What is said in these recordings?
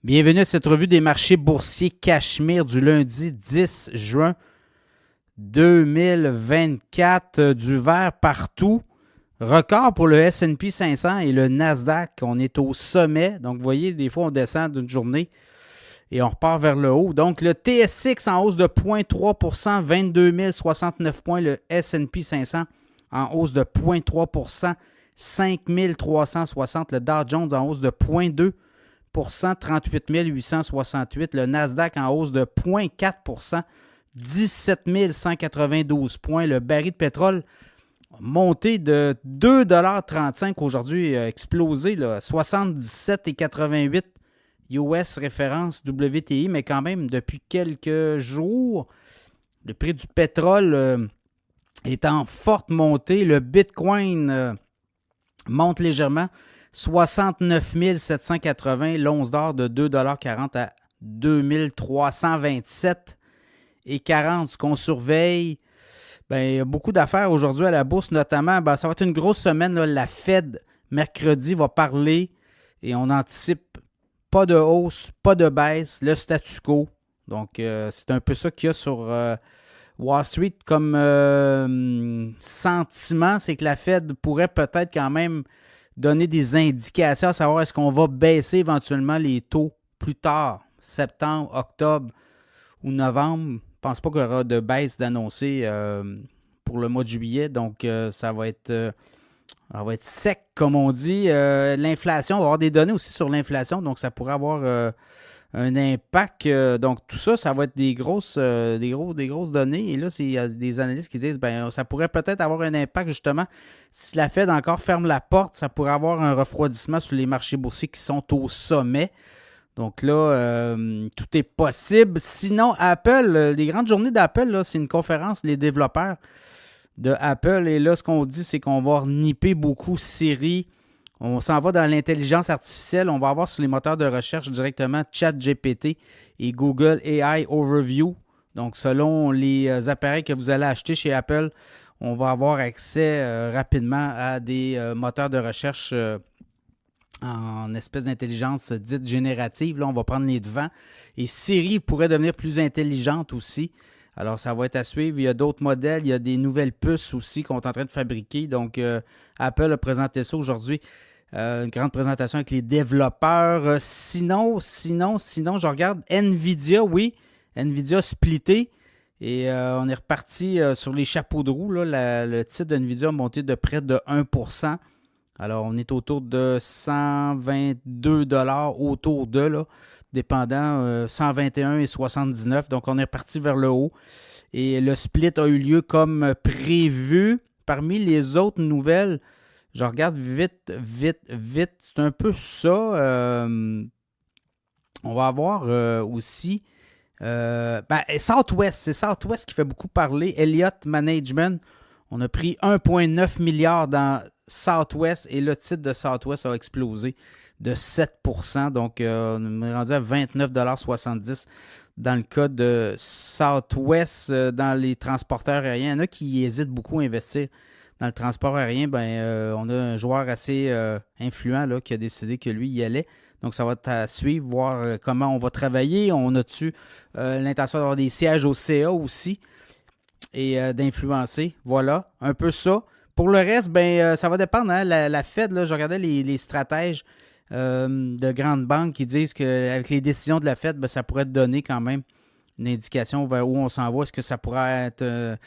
Bienvenue à cette revue des marchés boursiers Cachemire du lundi 10 juin 2024. Du vert partout. Record pour le S&P 500 et le Nasdaq. On est au sommet. Donc, vous voyez, des fois, on descend d'une journée et on repart vers le haut. Donc, le TSX en hausse de 0,3 22 069 points. Le S&P 500 en hausse de 0,3 5 360. Le Dow Jones en hausse de 0,2 38 868. Le Nasdaq en hausse de 0,4 17 192 points. Le baril de pétrole monté de 2,35 $ aujourd'hui, explosé, là, 77,88 US référence WTI, mais quand même, depuis quelques jours, le prix du pétrole est en forte montée. Le Bitcoin monte légèrement. 69 780, l'once d'or de 2,40 $ à 2327,40. Ce qu'on surveille, il y a beaucoup d'affaires aujourd'hui à la bourse, notamment, ça va être une grosse semaine. Là, la Fed, mercredi, va parler et on anticipe pas de hausse, pas de baisse, le statu quo. Donc, c'est un peu ça qu'il y a sur Wall Street comme sentiment, c'est que la Fed pourrait peut-être quand même donner des indications à savoir est-ce qu'on va baisser éventuellement les taux plus tard, septembre, octobre ou novembre. Je ne pense pas qu'il y aura de baisse d'annoncer pour le mois de juillet. Donc, ça va être sec, comme on dit. L'inflation, on va avoir des données aussi sur l'inflation. Donc, ça pourrait avoir un impact. Donc, tout ça, ça va être des grosses données. Et là, il y a des analystes qui disent ça pourrait peut-être avoir un impact, justement. Si la Fed encore ferme la porte, ça pourrait avoir un refroidissement sur les marchés boursiers qui sont au sommet. Donc là, tout est possible. Sinon, Apple, les grandes journées d'Apple, là, c'est une conférence, les développeurs de Apple. Et là, ce qu'on dit, c'est qu'on va nipper beaucoup Siri. On s'en va dans l'intelligence artificielle. On va avoir sur les moteurs de recherche directement ChatGPT et Google AI Overview. Donc, selon les appareils que vous allez acheter chez Apple, on va avoir accès rapidement à des moteurs de recherche en espèce d'intelligence dite générative. Là, on va prendre les devants. Et Siri pourrait devenir plus intelligente aussi. Alors, ça va être à suivre. Il y a d'autres modèles. Il y a des nouvelles puces aussi qu'on est en train de fabriquer. Donc, Apple a présenté ça aujourd'hui. Une grande présentation avec les développeurs. Sinon, je regarde NVIDIA, oui. NVIDIA splitté. Et on est reparti sur les chapeaux de roue. Là. Le titre de NVIDIA a monté de près de 1%. Alors, on est autour de 122 $ autour de, là, dépendant, 121,79 $. Donc, on est parti vers le haut. Et le split a eu lieu comme prévu. Parmi les autres nouvelles, je regarde vite. C'est un peu ça. On va avoir aussi Southwest. C'est Southwest qui fait beaucoup parler. Elliott Management. On a pris 1,9 milliard dans Southwest et le titre de Southwest a explosé de 7%. Donc, on est rendu à 29,70 $ dans le cas de Southwest. Dans les transporteurs aériens, il y en a qui hésitent beaucoup à investir dans le transport aérien. On a un joueur assez influent là, qui a décidé que lui y allait. Donc, ça va être à suivre, voir comment on va travailler. On a-tu l'intention d'avoir des sièges au CA aussi et d'influencer. Voilà, un peu ça. Pour le reste, ça va dépendre. Hein? La Fed, là, je regardais les stratèges de grandes banques qui disent qu'avec les décisions de la Fed, ça pourrait donner quand même une indication vers où on s'en va. Est-ce que ça pourrait être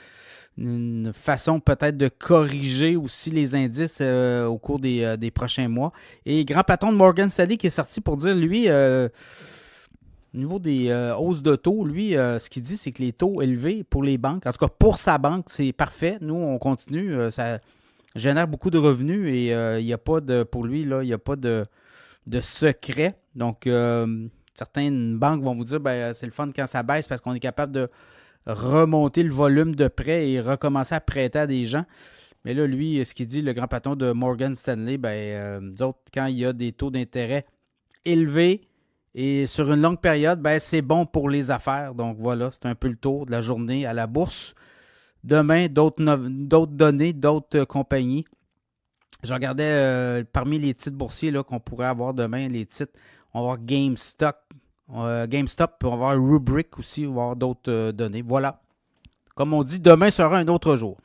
une façon peut-être de corriger aussi les indices au cours des prochains mois? Et grand patron de Morgan Stanley qui est sorti pour dire, lui, au niveau des hausses de taux, lui, ce qu'il dit, c'est que les taux élevés pour les banques, en tout cas pour sa banque, c'est parfait. Nous, on continue. Ça génère beaucoup de revenus et il n'y a pas de, pour lui, là, il n'y a pas de secret. Donc, certaines banques vont vous dire, c'est le fun quand ça baisse parce qu'on est capable de remonter le volume de prêts et recommencer à prêter à des gens. Mais là, lui, ce qu'il dit, le grand patron de Morgan Stanley, nous autres, quand il y a des taux d'intérêt élevés, et sur une longue période, c'est bon pour les affaires. Donc voilà, c'est un peu le tour de la journée à la bourse. Demain, d'autres données, d'autres compagnies. Je regardais parmi les titres boursiers là, qu'on pourrait avoir demain, les titres. On va voir GameStop, puis on va voir Rubrik aussi, on va voir d'autres données. Voilà. Comme on dit, demain sera un autre jour.